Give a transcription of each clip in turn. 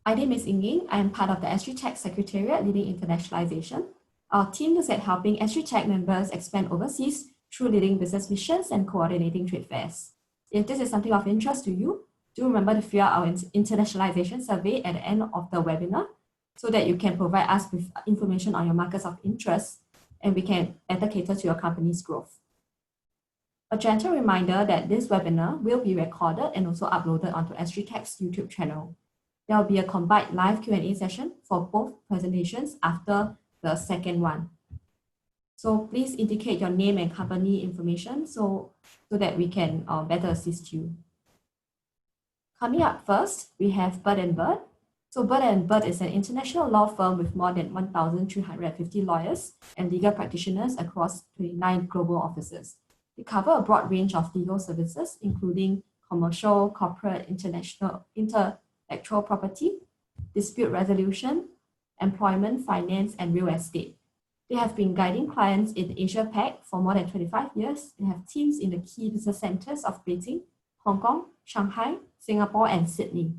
My name is Ying. I am part of the SGTech Secretariat leading internationalization. Our team looks at helping SGTech members expand overseas through leading business missions and coordinating trade fairs. If this is something of interest to you, do remember to fill out our internationalization survey at the end of the webinar so that you can provide us with information on your markets of interest and we can better cater to your company's growth. A gentle reminder that this webinar will be recorded and also uploaded onto SGTech's YouTube channel. There will be a combined live Q&A session for both presentations after the second one. So please indicate your name and company information so that we can better assist you. Coming up first, we have Bird & Bird. So Bird & Bird is an international law firm with more than 1,350 lawyers and legal practitioners across 29 global offices. They cover a broad range of legal services, including commercial, corporate, intellectual property, dispute resolution, employment, finance, and real estate. They have been guiding clients in Asia-Pac for more than 25 years and have teams in the key business centers of Beijing, Hong Kong, Shanghai, Singapore, and Sydney.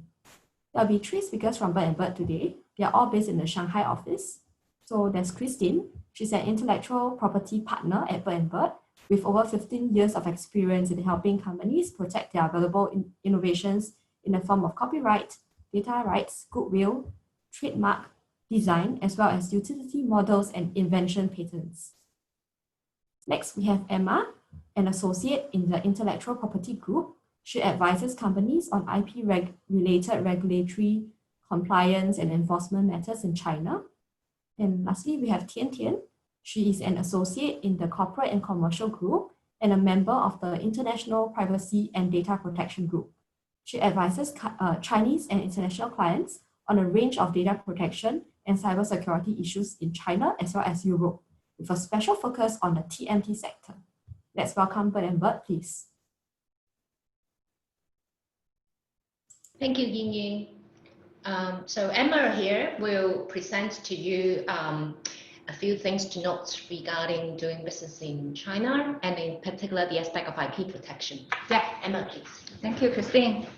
There will be 3 speakers from Bird & Bird today. They are all based in the Shanghai office. So there's Christine. She's an intellectual property partner at Bird & Bird with over 15 years of experience in helping companies protect their valuable innovations in the form of copyright, data rights, goodwill, trademark, design, as well as utility models and invention patents. Next, we have Emma, an associate in the intellectual property group. She advises companies on IP-related regulatory compliance and enforcement matters in China. And lastly, we have Tian Tian. She is an associate in the corporate and commercial group and a member of the International Privacy and Data Protection Group. She advises Chinese and international clients on a range of data protection and cybersecurity issues in China as well as Europe, with a special focus on the TMT sector. Let's welcome Bird & Bird, please. Thank you, Ying Ying. So Emma here will present to you a few things to note regarding doing business in China, and in particular the aspect of IP protection. Yeah, Emma, please. Thank you, Christine.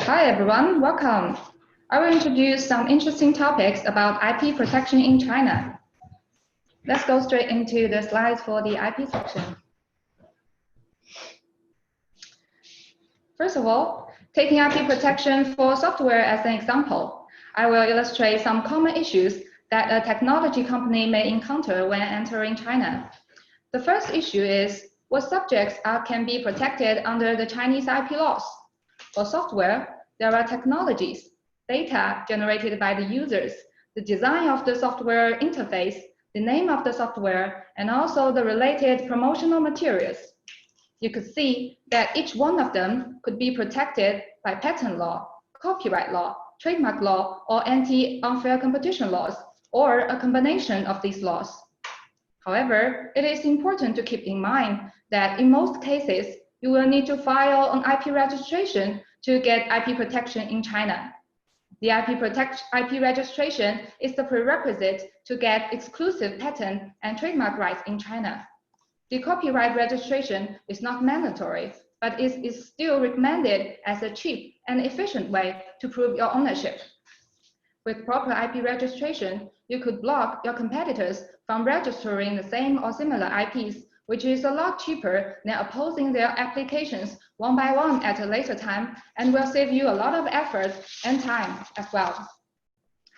Hi, everyone. Welcome. I will introduce some interesting topics about IP protection in China. Let's go straight into the slides for the IP section. First of all, taking IP protection for software as an example, I will illustrate some common issues that a technology company may encounter when entering China. The first issue is what subjects can be protected under the Chinese IP laws. For software, there are technologies, data generated by the users, the design of the software interface, the name of the software, and also the related promotional materials. You could see that each one of them could be protected by patent law, copyright law, trademark law, or anti-unfair competition laws, or a combination of these laws. However, it is important to keep in mind that in most cases, you will need to file an IP registration to get IP protection in China. The IP registration is the prerequisite to get exclusive patent and trademark rights in China. The copyright registration is not mandatory, but is still recommended as a cheap and efficient way to prove your ownership. With proper IP registration, you could block your competitors from registering the same or similar IPs, which is a lot cheaper than opposing their applications one by one at a later time, and will save you a lot of effort and time as well.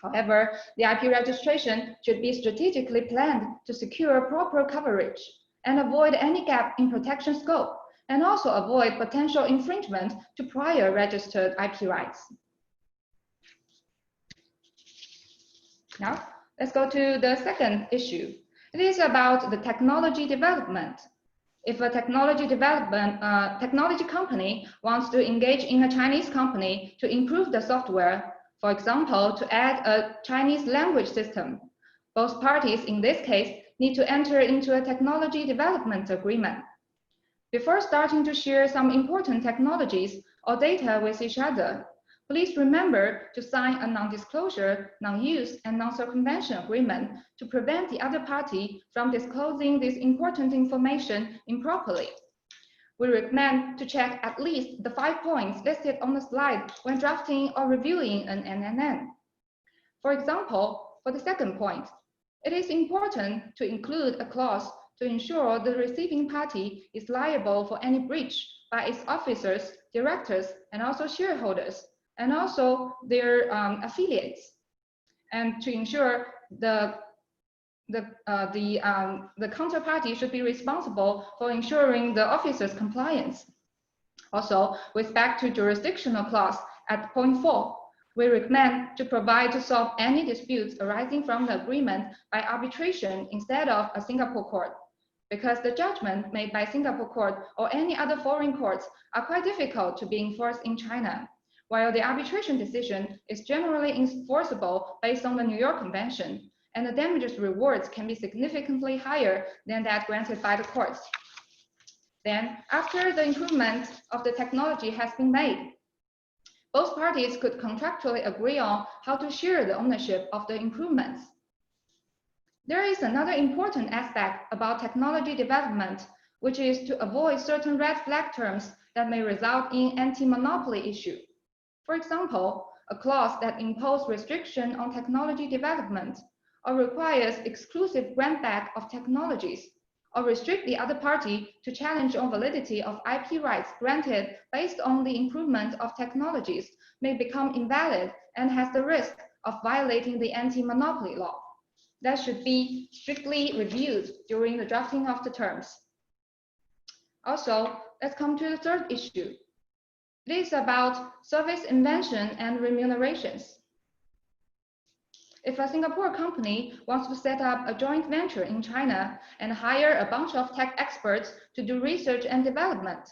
However, the IP registration should be strategically planned to secure proper coverage and avoid any gap in protection scope, and also avoid potential infringement to prior registered IP rights. Now, let's go to the second issue. It is about the technology development. If a technology company wants to engage in a Chinese company to improve the software, for example, to add a Chinese language system, both parties in this case need to enter into a technology development agreement. Before starting to share some important technologies or data with each other, please remember to sign a non-disclosure, non-use, and non-circumvention agreement to prevent the other party from disclosing this important information improperly. we recommend to check at least the 5 points listed on the slide when drafting or reviewing an NNN. For example, for the second point, it is important to include a clause to ensure the receiving party is liable for any breach by its officers, directors, and also shareholders, and also their affiliates, and to ensure the counterparty should be responsible for ensuring the officer's compliance. Also, with respect to jurisdictional clause at point 4, we recommend to provide to solve any disputes arising from the agreement by arbitration instead of a Singapore court, because the judgment made by Singapore court or any other foreign courts are quite difficult to be enforced in China, while the arbitration decision is generally enforceable based on the New York Convention, and the damages rewards can be significantly higher than that granted by the courts. Then, after the improvement of the technology has been made, both parties could contractually agree on how to share the ownership of the improvements. There is another important aspect about technology development, which is to avoid certain red flag terms that may result in anti-monopoly issue. For example, a clause that imposes restriction on technology development, or requires exclusive grant back of technologies, or restrict the other party to challenge on validity of IP rights granted based on the improvement of technologies may become invalid and has the risk of violating the anti-monopoly law. That should be strictly reviewed during the drafting of the terms. Also, let's come to the third issue. It is about service invention and remunerations. If a Singapore company wants to set up a joint venture in China and hire a bunch of tech experts to do research and development,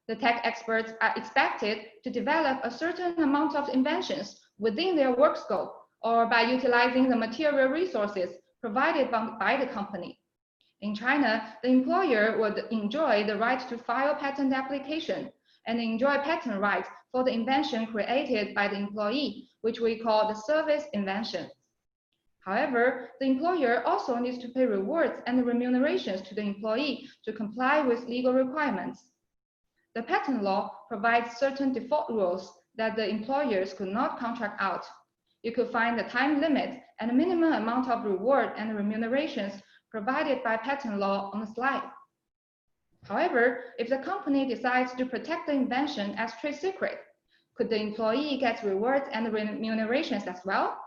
the tech experts are expected to develop a certain amount of inventions within their work scope or by utilizing the material resources provided by the company. In China, the employer would enjoy the right to file patent application and enjoy patent rights for the invention created by the employee, which we call the service invention. However, the employer also needs to pay rewards and remunerations to the employee to comply with legal requirements. The patent law provides certain default rules that the employers could not contract out. You could find the time limit and a minimum amount of reward and remunerations provided by patent law on the slide. However, if the company decides to protect the invention as trade secret, could the employee get rewards and remunerations as well?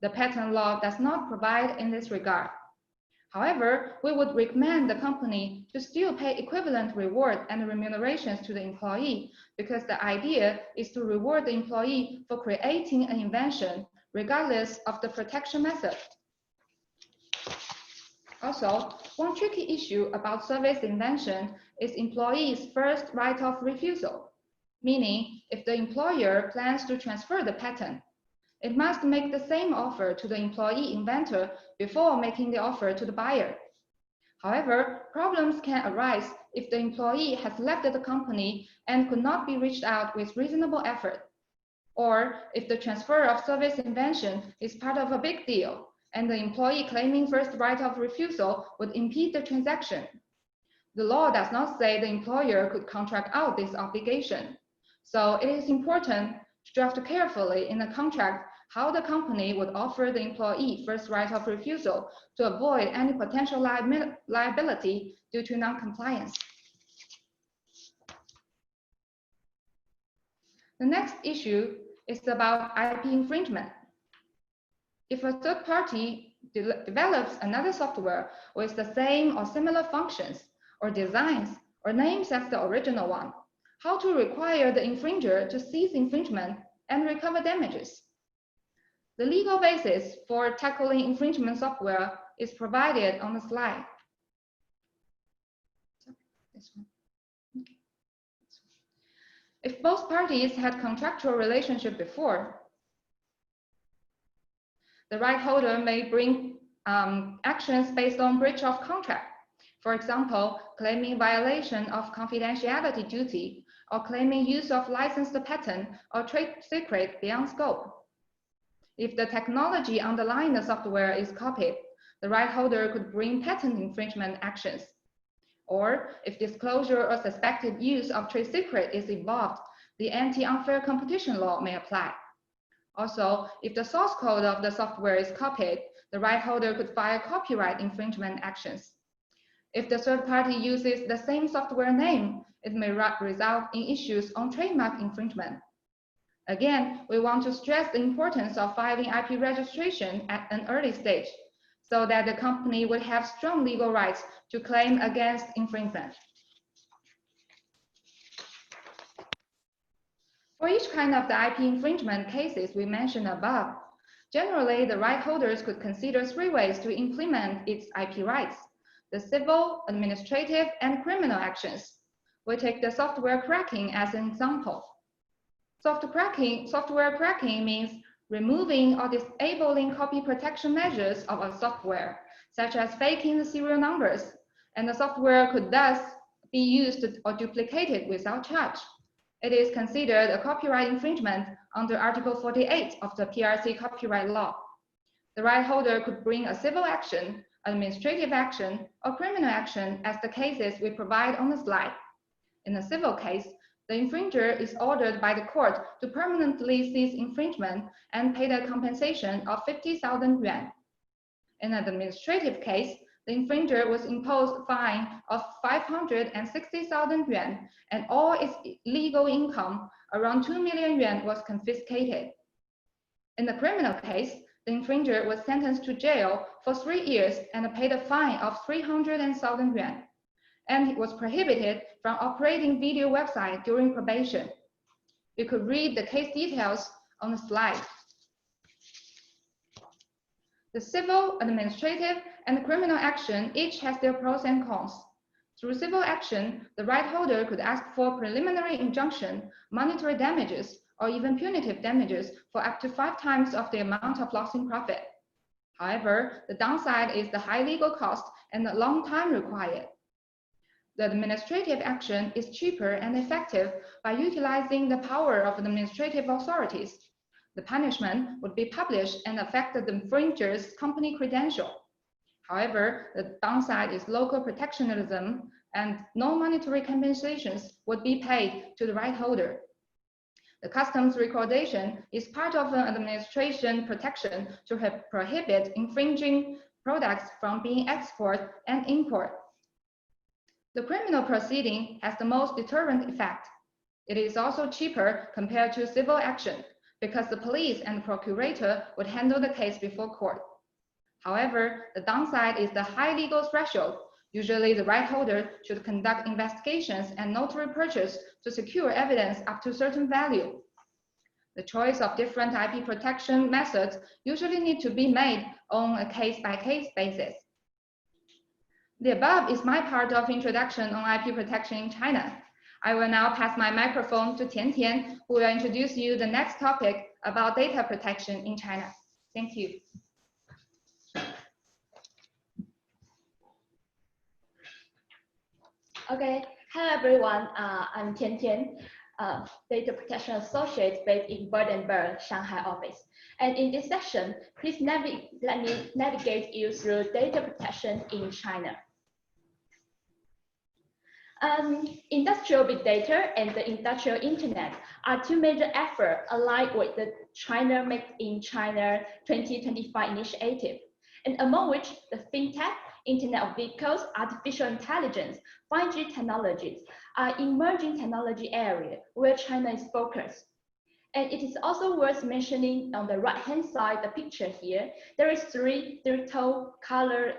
The patent law does not provide in this regard. However, we would recommend the company to still pay equivalent reward and remunerations to the employee, because the idea is to reward the employee for creating an invention, regardless of the protection method. Also, one tricky issue about service invention is employees' first right of refusal, meaning if the employer plans to transfer the patent, it must make the same offer to the employee inventor before making the offer to the buyer. However, problems can arise if the employee has left the company and could not be reached out with reasonable effort, or if the transfer of service invention is part of a big deal and the employee claiming first right of refusal would impede the transaction. The law does not say the employer could contract out this obligation, so it is important to draft carefully in the contract how the company would offer the employee first right of refusal to avoid any potential liability due to non-compliance. The next issue is about IP infringement. If a third party develops another software with the same or similar functions or designs or names as the original one, how to require the infringer to cease infringement and recover damages? The legal basis for tackling infringement software is provided on the slide. This one. Okay. If both parties had contractual relationship before, the right holder may bring actions based on breach of contract. For example, claiming violation of confidentiality duty or claiming use of licensed patent or trade secret beyond scope. If the technology underlying the software is copied, the right holder could bring patent infringement actions. Or if disclosure or suspected use of trade secret is involved, the anti-unfair competition law may apply. Also, if the source code of the software is copied, the right holder could file copyright infringement actions. If the third party uses the same software name, it may result in issues on trademark infringement. Again, we want to stress the importance of filing IP registration at an early stage, so that the company would have strong legal rights to claim against infringement. For each kind of the IP infringement cases we mentioned above, generally the right holders could consider 3 ways to implement its IP rights: the civil, administrative, and criminal actions. We take the software cracking as an example. Software cracking means removing or disabling copy protection measures of a software, such as faking the serial numbers, and the software could thus be used or duplicated without charge. It is considered a copyright infringement under Article 48 of the PRC copyright law. The right holder could bring a civil action, administrative action, or criminal action as the cases we provide on the slide. In a civil case, the infringer is ordered by the court to permanently cease infringement and pay the compensation of 50,000 yuan. In an administrative case, the infringer was imposed a fine of 560,000 yuan, and all its legal income, around 2 million yuan, was confiscated. In the criminal case, the infringer was sentenced to jail for 3 years and paid a fine of 300,000 yuan, and was prohibited from operating video website during probation. You could read the case details on the slide. The civil, administrative, and criminal action each has their pros and cons. Through civil action, the right holder could ask for preliminary injunction, monetary damages, or even punitive damages for up to 5 times of the amount of loss in profit. However, the downside is the high legal cost and the long time required. The administrative action is cheaper and effective by utilizing the power of administrative authorities. The punishment would be published and affect the infringer's company credential. However, the downside is local protectionism, and no monetary compensations would be paid to the right holder. The customs recordation is part of an administration protection to prohibit infringing products from being exported and imported. The criminal proceeding has the most deterrent effect. It is also cheaper compared to civil action because the police and procurator would handle the case before court. However, the downside is the high legal threshold. Usually, the right holder should conduct investigations and notary purchase to secure evidence up to a certain value. The choice of different IP protection methods usually need to be made on a case-by-case basis. The above is my part of introduction on IP protection in China. I will now pass my microphone to Tian Tian, who will introduce you the next topic about data protection in China. Thank you. Okay, hello everyone. I'm Tian Tian, Data Protection Associate based in Brandenburg, Shanghai office. And in this session, please let me navigate you through data protection in China. Industrial big data and the industrial internet are 2 major efforts aligned with the China Made in China 2025 initiative, and among which the fintech, Internet of Vehicles, artificial intelligence, 5G technologies are emerging technology area where China is focused. And it is also worth mentioning on the right-hand side, the picture here, there is 3 digital color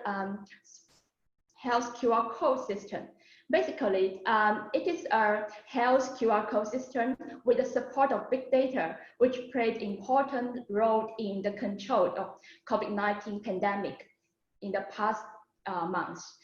health QR code system. Basically, it is a health QR code system with the support of big data, which played an important role in the control of COVID-19 pandemic in the past months.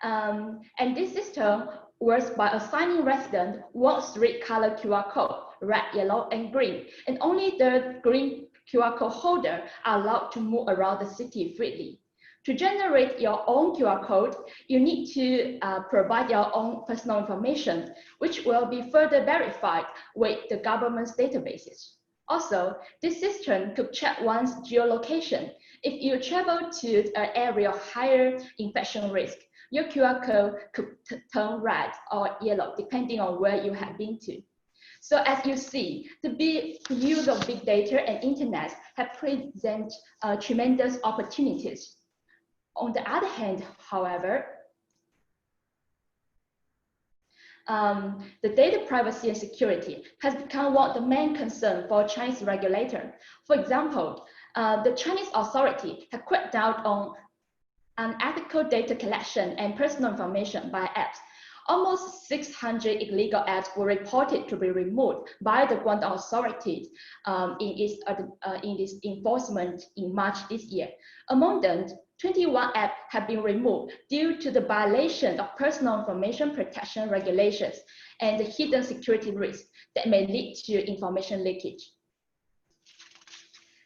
And this system works by assigning residents 1 3-color QR code, red, yellow, and green. And only the green QR code holder are allowed to move around the city freely. To generate your own QR code, you need to provide your own personal information, which will be further verified with the government's databases. Also, this system could check one's geolocation. If you travel to an area of higher infection risk, your QR code could turn red or yellow depending on where you have been to. So as you see, the use of big data and internet have present tremendous opportunities. On the other hand, however, the data privacy and security has become one of the main concerns for Chinese regulator. For example, the Chinese authority have cracked down on unethical data collection and personal information by apps. Almost 600 illegal apps were reported to be removed by the Guangdong authorities in its enforcement in March this year. Among them, 21 apps have been removed due to the violation of personal information protection regulations and the hidden security risks that may lead to information leakage.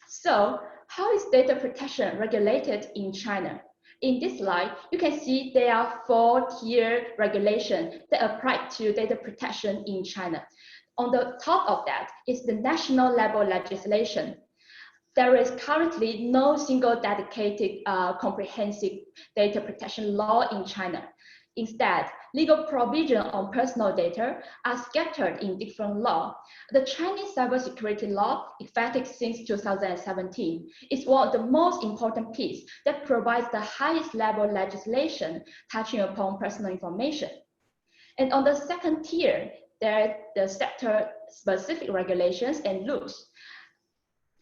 So, how is data protection regulated in China? In this slide, you can see there are 4-tier regulations that apply to data protection in China. On the top of that is the national level legislation. There is currently no single dedicated comprehensive data protection law in China. Instead, legal provisions on personal data are scattered in different laws. The Chinese cybersecurity law, effective since 2017, is one of the most important pieces that provides the highest level legislation touching upon personal information. And on the second tier, there are the sector-specific regulations and rules.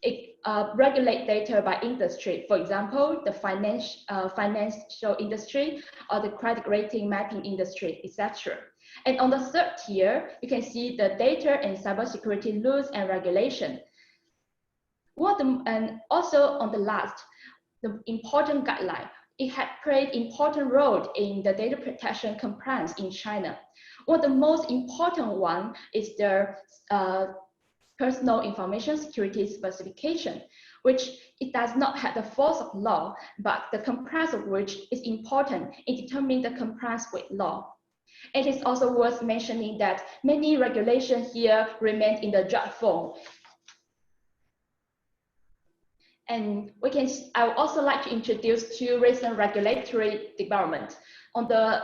It regulate data by industry, for example, the financial industry or the credit rating mapping industry, etc. And on the third tier, you can see the data and cybersecurity rules and regulation. And also on the last, the important guideline. It had played important role in the data protection compliance in China. One of the most important one is the personal information security specification, which it does not have the force of law, but the compliance of which is important in determining the compliance with law. It is also worth mentioning that many regulations here remain in the draft form. And I would also like to introduce 2 recent regulatory developments. On the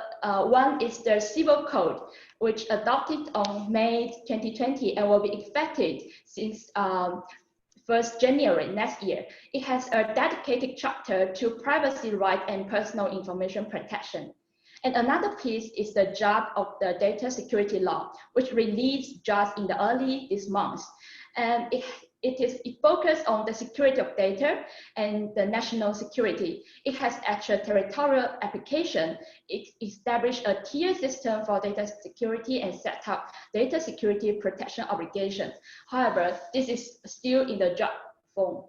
one is the Civil Code, which adopted on May 2020 and will be effective since 1st January next year. It has a dedicated chapter to privacy rights and personal information protection. And another piece is the draft of the data security law, which released just in the early this month. And it focuses on the security of data and the national security. It has extraterritorial application. It established a tier system for data security and set up data security protection obligations. However, this is still in the draft form.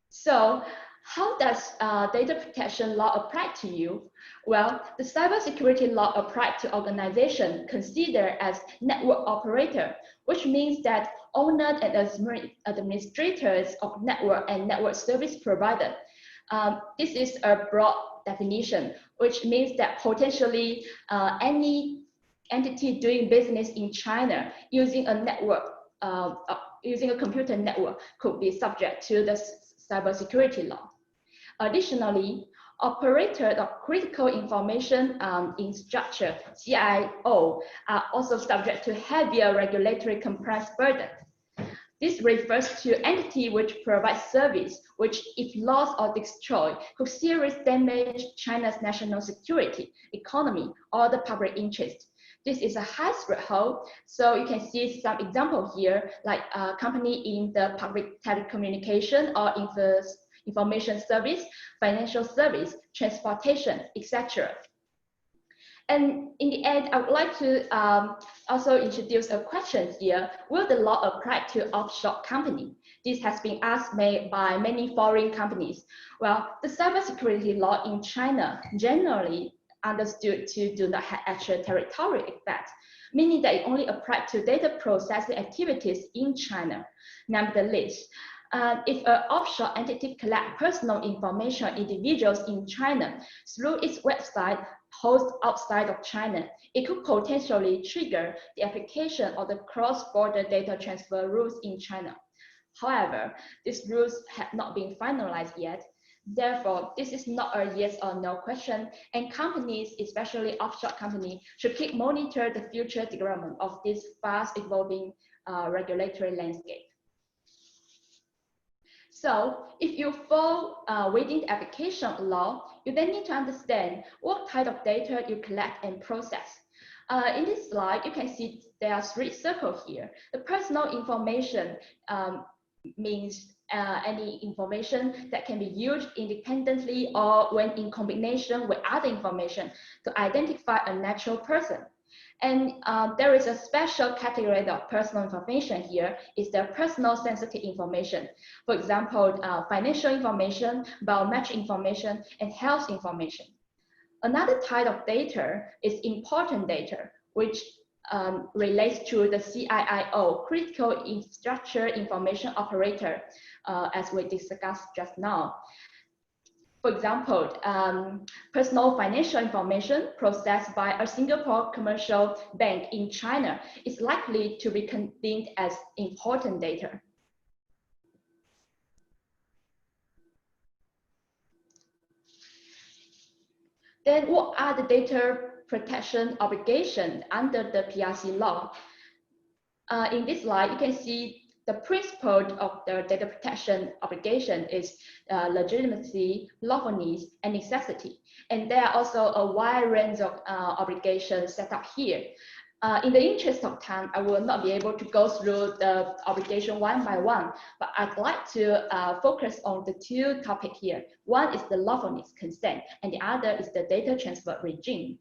So, how does data protection law apply to you? Well, the cybersecurity law applies to organizations considered as network operator, which means that owners and administrators of network and network service provider. This is a broad definition, which means that potentially any entity doing business in China using a network, using a computer network could be subject to the cybersecurity law. Additionally, operators of critical information infrastructure, CIO, are also subject to heavier regulatory compliance burden. This refers to entities which provide service, which, if lost or destroyed, could seriously damage China's national security, economy, or the public interest. This is a high threshold, so you can see some examples here, like a company in the public telecommunication or information service, financial service, transportation, etc. And in the end, I would like to also introduce a question here. Will the law apply to offshore companies? This has been asked by many foreign companies. Well, the cybersecurity law in China generally understood to do not have extraterritorial effect, meaning that it only applies to data processing activities in China. Nevertheless, if an offshore entity collects personal information on individuals in China through its website hosted outside of China, it could potentially trigger the application of the cross-border data transfer rules in China. However, these rules have not been finalized yet. Therefore, this is not a yes or no question, and companies, especially offshore companies, should keep monitor the future development of this fast evolving regulatory landscape. So if you fall within the application law, you then need to understand what type of data you collect and process. In this slide, you can see there are 3 circles here. The personal information means any information that can be used independently or when in combination with other information to identify a natural person. And there is a special category of personal information here, is the personal sensitive information. For example, financial information, biometric information, and health information. Another type of data is important data, which relates to the CIIO, Critical Infrastructure Information Operator, as we discussed just now. For example, personal financial information processed by a Singapore commercial bank in China is likely to be deemed as important data. Then what are the data protection obligations under the PRC law? In this slide, you can see the principle of the data protection obligation is legitimacy, lawfulness, and necessity. And there are also a wide range of obligations set up here. In the interest of time, I will not be able to go through the obligation one by one, but I'd like to focus on the 2 topics here. One is the lawfulness consent, and the other is the data transfer regime.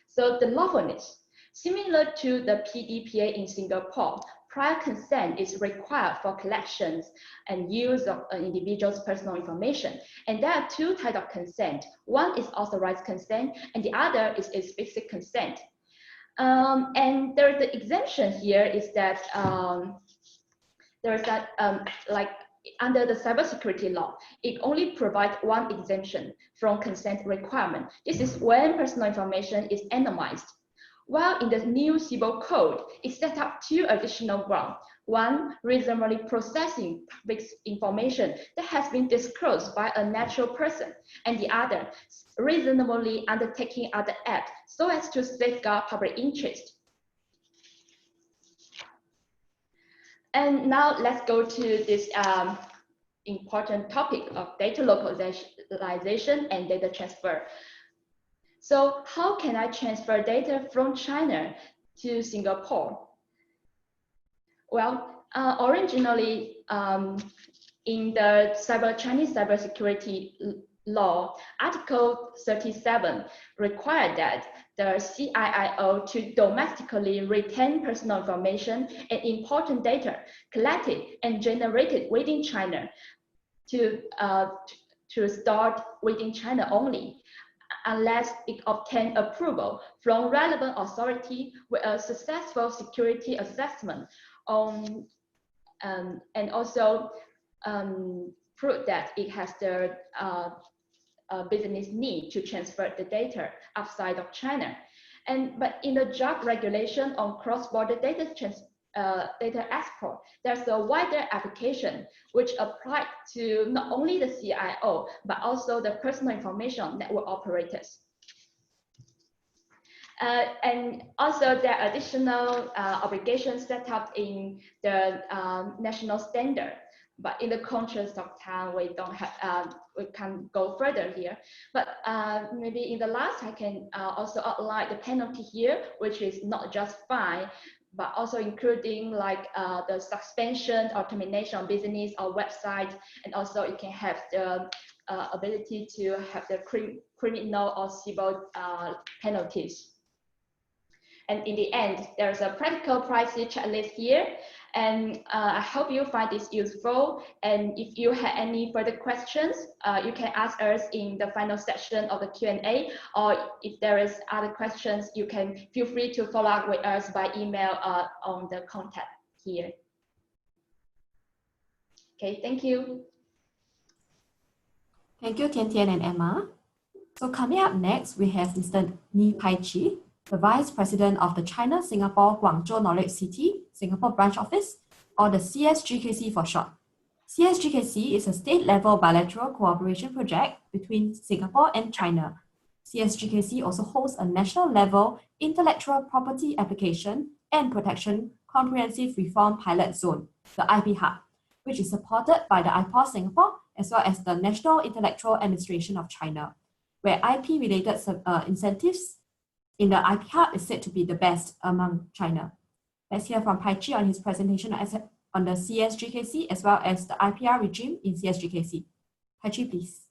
So the lawfulness, similar to the PDPA in Singapore, prior consent is required for collections and use of an individual's personal information. And there are 2 types of consent. One is authorized consent, and the other is explicit consent. And there is the exemption here is that like under the cybersecurity law, it only provides one exemption from consent requirement. This is when personal information is anonymized. While in the new civil code, it set up 2 additional grounds. One, reasonably processing public information that has been disclosed by a natural person, and the other, reasonably undertaking other acts so as to safeguard public interest. And now let's go to this important topic of data localization and data transfer. So how can I transfer data from China to Singapore? Well, originally in the Chinese cybersecurity law, Article 37 required that the CIIO to domestically retain personal information and important data collected and generated within China to start within China only, unless it obtained approval from relevant authority with a successful security assessment on, and also prove that it has the business need to transfer the data outside of China. But in the job regulation on cross-border data export, there's a wider application which applies to not only the CIO, but also the personal information network operators. And also there are additional obligations set up in the national standard. But in the context of time, we don't have, we can't go further here. But maybe in the last, I can also outline the penalty here, which is not just fine, but also including like the suspension or termination of business or website. And also it can have the ability to have the criminal or civil penalties. And in the end, there's a practical pricing checklist here. And I hope you find this useful. And if you have any further questions, you can ask us in the final section of the Q&A, or if there is other questions, you can feel free to follow up with us by email on the contact here. Okay, thank you. Thank you, Tian Tian and Emma. So coming up next, we have Mr. Ni Pai Chi, the Vice President of the Sino-Singapore Guangzhou Knowledge City, Singapore Branch Office, or the CSGKC for short. CSGKC is a state-level bilateral cooperation project between Singapore and China. CSGKC also hosts a national-level intellectual property application and protection comprehensive reform pilot zone, the IP Hub, which is supported by the IPOS Singapore as well as the National Intellectual Administration of China, where IP-related incentives in the IP Hub is said to be the best among China. Let's hear from Pai Chi on his presentation on the CSGKC as well as the IPR regime in CSGKC. Pai Chi, please.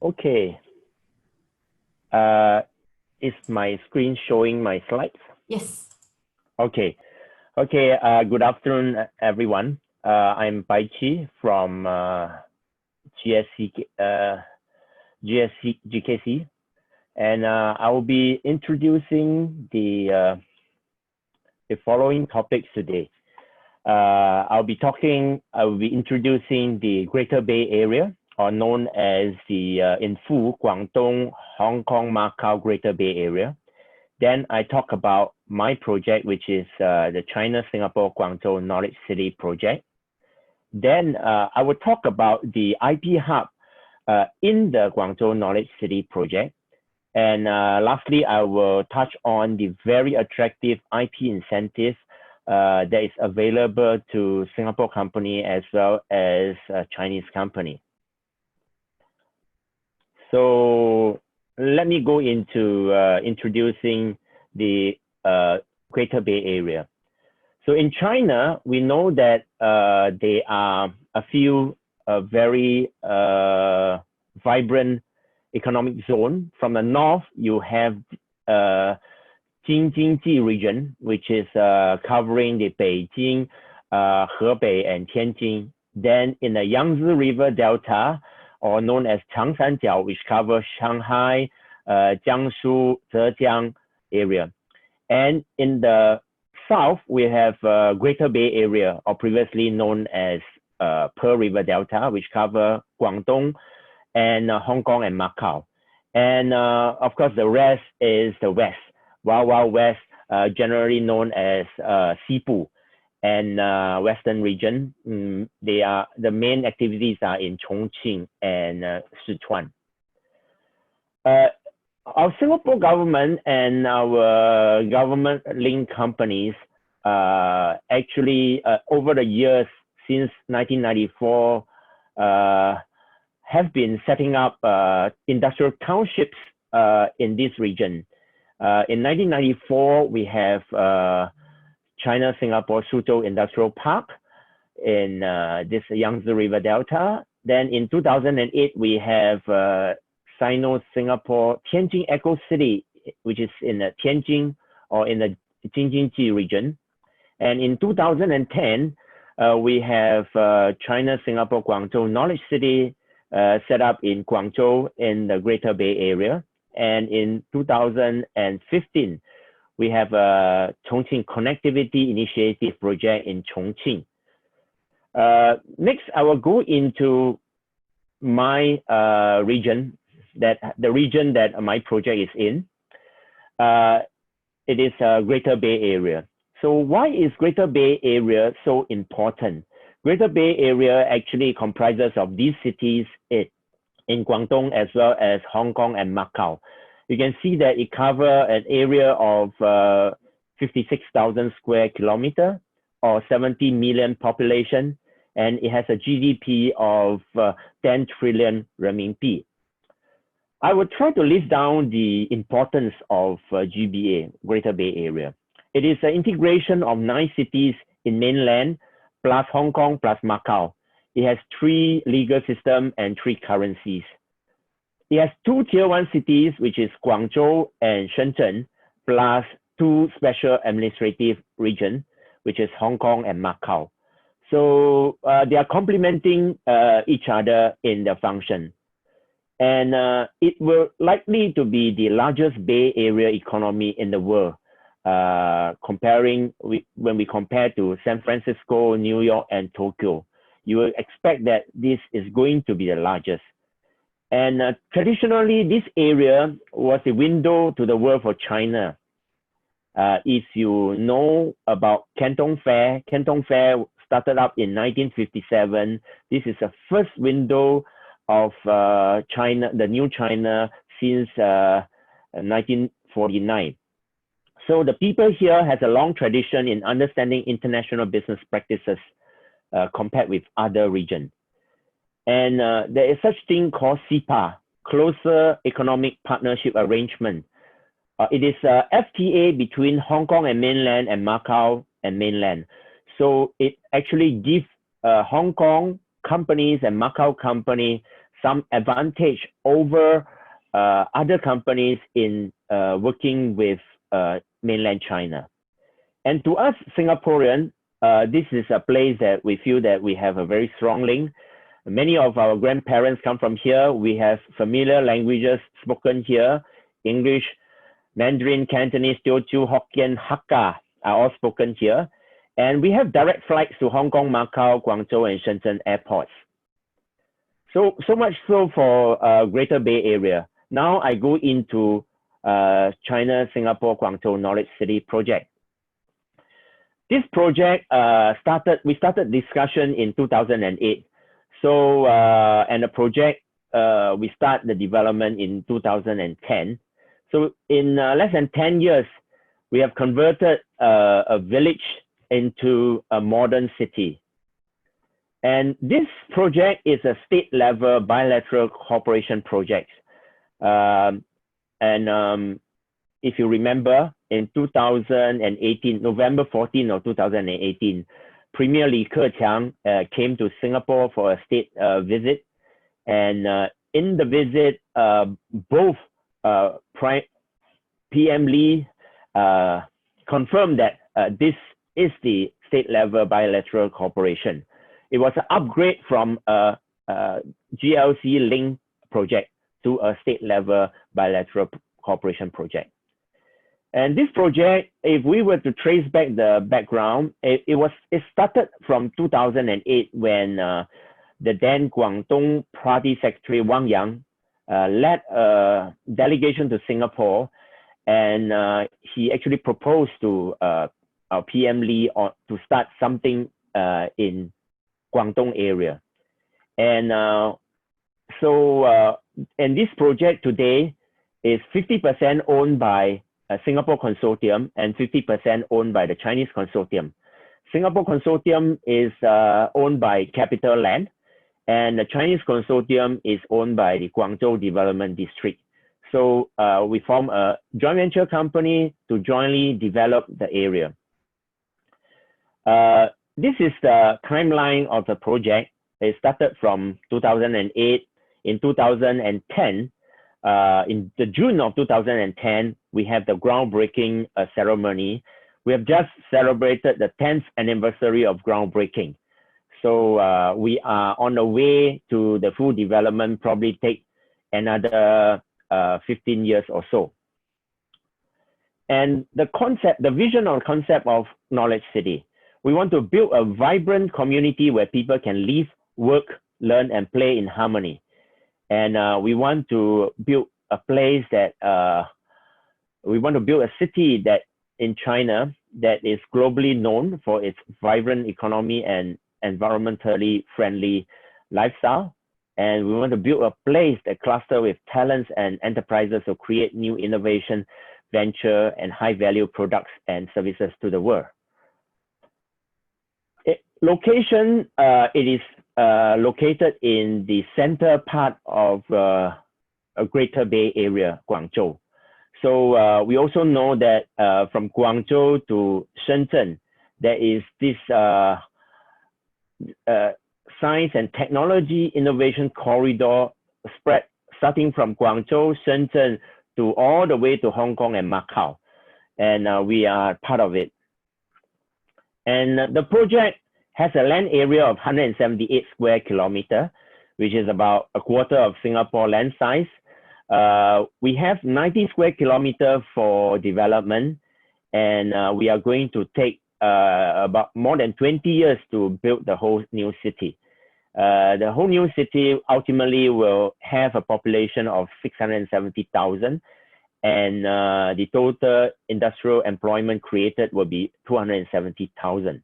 Okay. Is my screen showing my slides? Yes. Okay. Good afternoon, everyone. I'm Pai Chi from GKC, and I will be introducing the following topics today. I will be introducing the Greater Bay Area, or known as the in full Guangdong, Hong Kong, Macau Greater Bay Area. Then I talk about my project, which is the Sino-Singapore Guangzhou Knowledge City project. Then I will talk about the IP Hub in the Guangzhou Knowledge City project. And lastly, I will touch on the very attractive IP incentive that is available to Singapore company as well as Chinese company. So let me go into introducing the Greater Bay Area. So in China, we know that there are a few very vibrant economic zones. From the north, you have Jing-Jin-Ji region, which is covering the Beijing, Hebei, and Tianjin. Then in the Yangtze River Delta, or known as Changshanjiao, which covers Shanghai, Jiangsu, Zhejiang area. And in the south, we have Greater Bay Area, or previously known as Pearl River Delta, which cover Guangdong and Hong Kong and Macau. And of course, the rest is the West, Wild West, generally known as Sipu. And Western region, the main activities are in Chongqing and Sichuan. Our Singapore government and our government-linked companies actually, over the years since 1994, have been setting up industrial townships in this region. In 1994, we have China-Singapore Suzhou Industrial Park in this Yangtze River Delta. Then in 2008, we have Sino-Singapore Tianjin Eco City, which is in the Tianjin or in the Jing-Jin-Ji region. And in 2010, we have China-Singapore Guangzhou Knowledge City set up in Guangzhou in the Greater Bay Area. And in 2015, we have a Chongqing Connectivity Initiative project in Chongqing. Next, I will go into my region, the region that my project is in. It is Greater Bay Area. So why is Greater Bay Area so important? Greater Bay Area actually comprises of these cities in Guangdong as well as Hong Kong and Macau. You can see that it covers an area of 56,000 square kilometers or 70 million population, and it has a GDP of 10 trillion renminbi. I will try to list down the importance of GBA, Greater Bay Area. It is an integration of 9 cities in mainland, plus Hong Kong, plus Macau. It has 3 legal systems and 3 currencies. It has 2 tier 1 cities, which is Guangzhou and Shenzhen, plus 2 special administrative regions, which is Hong Kong and Macau. So they are complementing each other in their function. And it will likely to be the largest Bay Area economy in the world, when we compare to San Francisco, New York, and Tokyo. You will expect that this is going to be the largest. And traditionally, this area was a window to the world for China. If you know about Canton Fair started up in 1957. This is the first window of China, the new China, since 1949. So the people here has a long tradition in understanding international business practices compared with other regions. And there is such thing called CEPA, Closer Economic Partnership Arrangement. It is a FTA between Hong Kong and mainland and Macau and mainland. So it actually gives Hong Kong companies and Macau company some advantage over other companies in working with mainland China. And to us Singaporean, this is a place that we feel that we have a very strong link. Many of our grandparents come from here. We have familiar languages spoken here. English, Mandarin, Cantonese, Teochew, Hokkien, Hakka are all spoken here. And we have direct flights to Hong Kong, Macau, Guangzhou, and Shenzhen airports. So much so for Greater Bay Area. Now I go into China-Singapore Guangzhou Knowledge City project. This project we started discussion in 2008. So, and the project, we start the development in 2010. So in less than 10 years, we have converted a village into a modern city. And this project is a state-level bilateral cooperation project. If you remember, in 2018, November 14 of 2018, Premier Li Keqiang came to Singapore for a state visit. And in the visit, both PM Li confirmed that this is the state-level bilateral cooperation. It was an upgrade from a GLC link project to a state-level bilateral cooperation project. And this project, if we were to trace back the background, it started from 2008 when the then Guangdong Party Secretary Wang Yang led a delegation to Singapore, and he actually proposed to our PM Lee to start something in Guangdong area. And and this project today is 50% owned by a Singapore consortium and 50% owned by the Chinese consortium. Singapore consortium is owned by Capital Land, and the Chinese consortium is owned by the Guangzhou Development District. So we form a joint venture company to jointly develop the area. This is the timeline of the project. It started from 2008. In 2010, in the June of 2010, we have the groundbreaking ceremony. We have just celebrated the 10th anniversary of groundbreaking. So we are on the way to the full development, probably take another 15 years or so. And the concept, the vision or concept of Knowledge City, we want to build a vibrant community where people can live, work, learn, and play in harmony. And we want to build a place that, we want to build a city that in China that is globally known for its vibrant economy and environmentally friendly lifestyle. And we want to build a place that cluster with talents and enterprises to create new innovation, venture, and high value products and services to the world. Location, it is located in the center part of a Greater Bay Area, Guangzhou. So we also know that from Guangzhou to Shenzhen, there is this science and technology innovation corridor spread starting from Guangzhou, Shenzhen to all the way to Hong Kong and Macau. And we are part of it. And the project has a land area of 178 square kilometers, which is about a quarter of Singapore land size. We have 90 square kilometers for development, and we are going to take about more than 20 years to build the whole new city. The whole new city ultimately will have a population of 670,000, and the total industrial employment created will be 270,000.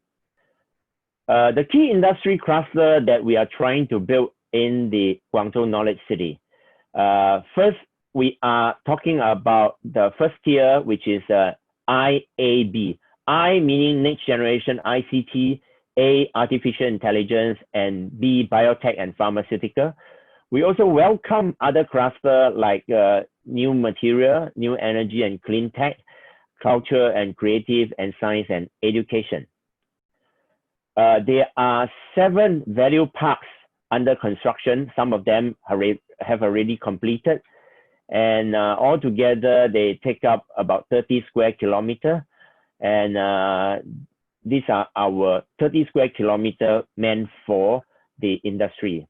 The key industry cluster that we are trying to build in the Guangzhou Knowledge City. First, we are talking about the first tier, which is IAB. I meaning next generation ICT, A, artificial intelligence, and B, biotech and pharmaceutical. We also welcome other clusters like new material, new energy and clean tech, culture and creative, and science and education. There are 7 value parks under construction. Some of them have already completed, and altogether they take up about 30 square kilometers. And these are our 30 square kilometers meant for the industry.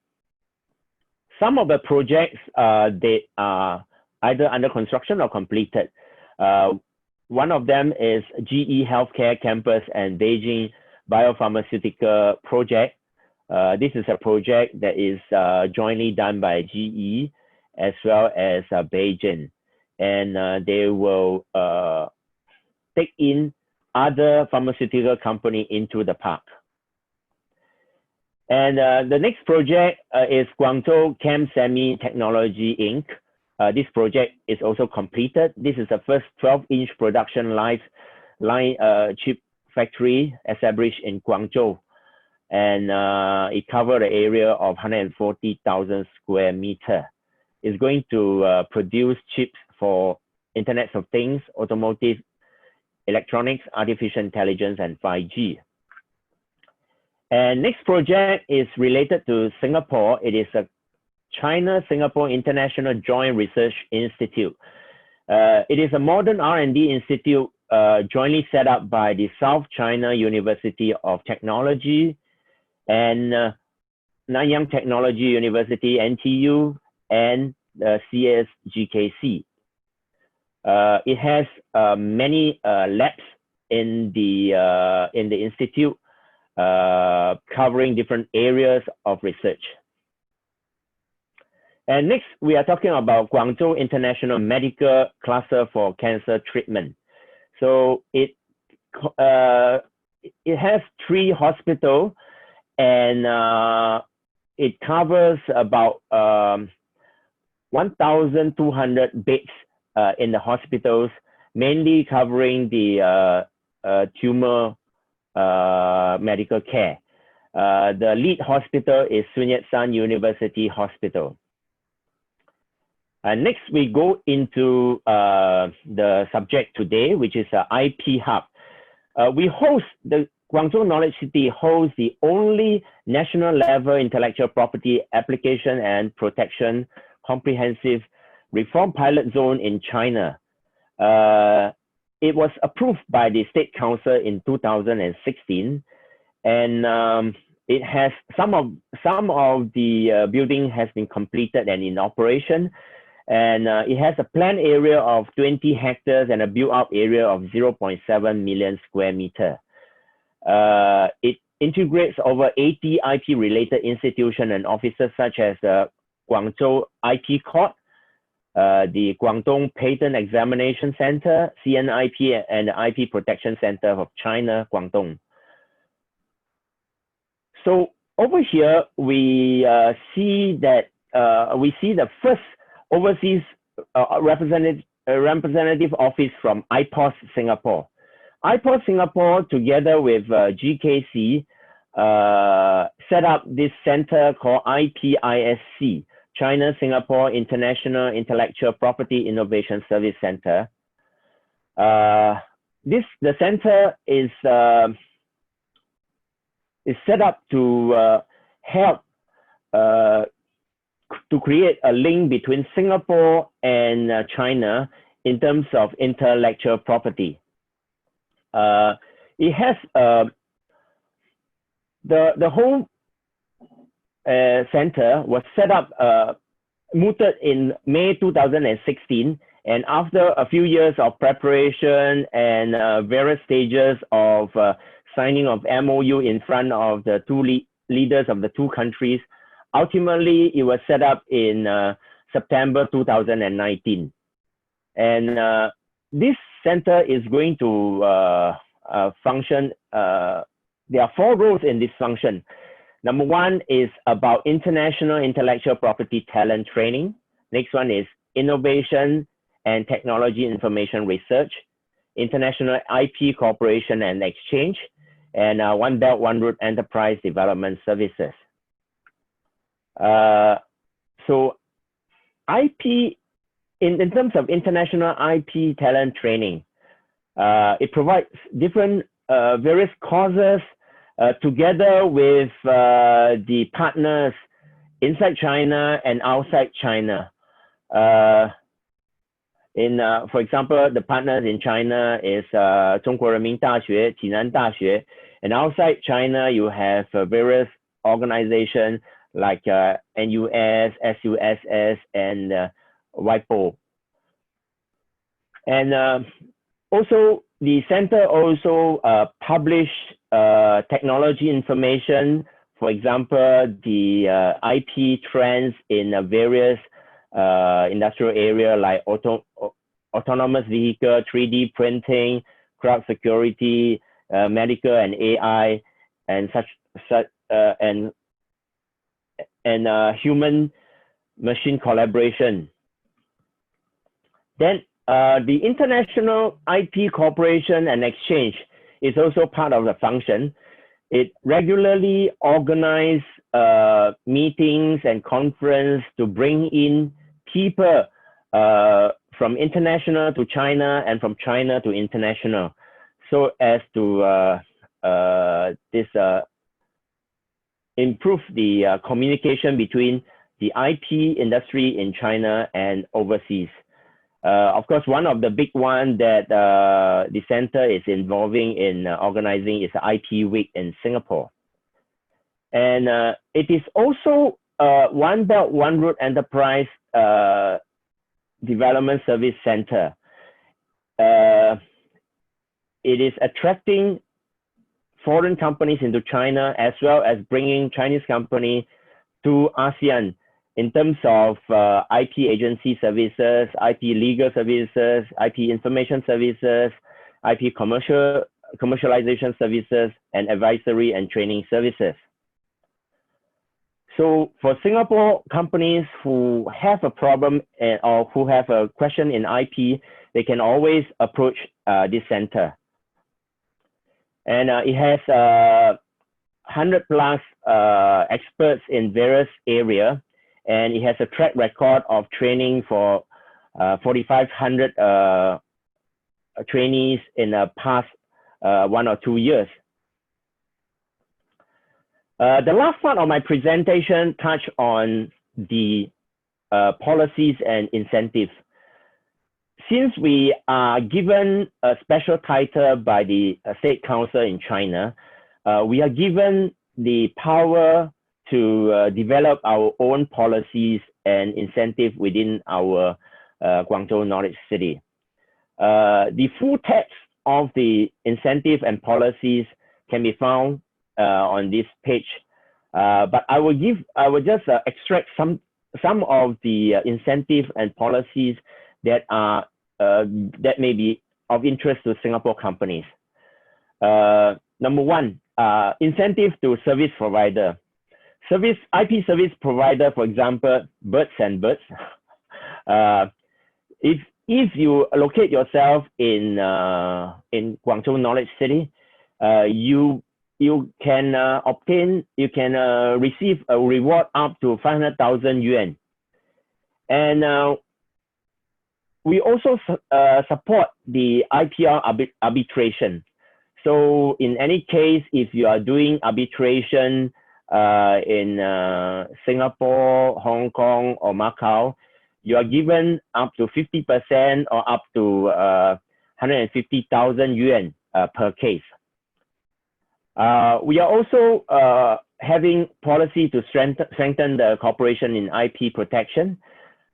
Some of the projects they are either under construction or completed. One of them is GE Healthcare Campus and Beijing Biopharmaceutical Project. This is a project that is jointly done by GE as well as Beijing, and they will take in other pharmaceutical company into the park. And the next project is Guangzhou Chem Semi Technology Inc. This project is also completed. This is the first 12-inch production line chip factory established in Guangzhou, and it covered an area of 140,000 square meters. It's going to produce chips for Internet of Things, automotive, electronics, artificial intelligence, and 5G. And next project is related to Singapore. It is a China-Singapore International Joint Research Institute. It is a modern R&D institute jointly set up by the South China University of Technology and Nanyang Technology University, NTU, and CSGKC. It has many labs in the institute, covering different areas of research. And next, we are talking about Guangzhou International Medical Cluster for Cancer Treatment. So it has 3 hospitals, and it covers about 1,200 beds in the hospitals, mainly covering the tumor medical care. The lead hospital is Sun Yat-sen University Hospital. Next, we go into the subject today, which is IP Hub. The Guangzhou Knowledge City hosts the only national level intellectual property application and protection comprehensive reform pilot zone in China. It was approved by the State Council in 2016, and it has some of the building has been completed and in operation, and it has a planned area of 20 hectares and a built-up area of 0.7 million square meters. It integrates over 80 IP-related institutions and offices such as the Guangzhou IP Court, the Guangdong Patent Examination Center, CNIP, and the IP Protection Center of China, Guangdong. So over here, we see the first overseas representative office from IPOS Singapore. IPOS Singapore, together with GKC, set up this center called IPISC, China-Singapore International Intellectual Property Innovation Service Center. The center is set up to help to create a link between Singapore and China in terms of intellectual property. It has the whole center was set up, mooted in May 2016, and after a few years of preparation and various stages of signing of MOU in front of the two lead leaders of the two countries. Ultimately, it was set up in September 2019. And this center is going to function. There are 4 roles in this function. Number 1 is about international intellectual property talent training. Next one is innovation and technology information research, international IP cooperation and exchange, and One Belt, One Road enterprise development services. So IP, in terms of international IP talent training, it provides different various courses together with the partners inside China and outside China. For example, the partners in China is 中国人民大学, 济南大学, and outside China you have various organizations like NUS, SUSS, and WIPO. And also the center also publish technology information, for example, the IP trends in various industrial area like autonomous vehicle, 3D printing, cloud security, medical and AI, and human machine collaboration. Then the international IP cooperation and exchange is also part of the function. It regularly organizes meetings and conference to bring in people from international to China and from China to international, so as to improve the communication between the IP industry in China and overseas. Of course, one of the big one that the center is involving in organizing is the IP Week in Singapore. And it is also One Belt, One Road enterprise development service center. It is attracting foreign companies into China, as well as bringing Chinese companies to ASEAN in terms of IP agency services, IP legal services, IP information services, IP commercialization services, and advisory and training services. So for Singapore companies who have a problem or who have a question in IP, they can always approach this center. And it has 100+ experts in various areas, and it has a track record of training for 4,500 trainees in the past 1 or 2 years. The last part of my presentation touched on the policies and incentives. Since we are given a special title by the State Council in China, we are given the power to develop our own policies and incentives within our Guangzhou Knowledge City. The full text of the incentive and policies can be found on this page, but I will just extract some of the incentives and policies that are that may be of interest to Singapore companies. Number 1, incentive to service provider. IP service provider, for example, Birds and Birds. If you locate yourself in Guangzhou Knowledge City, you can receive a reward up to 500,000 yuan. And we also support the IPR arbitration. So in any case, if you are doing arbitration in Singapore, Hong Kong, or Macau, you are given up to 50% or up to 150,000 yuan per case. We are also having policy to strengthen the cooperation in IP protection.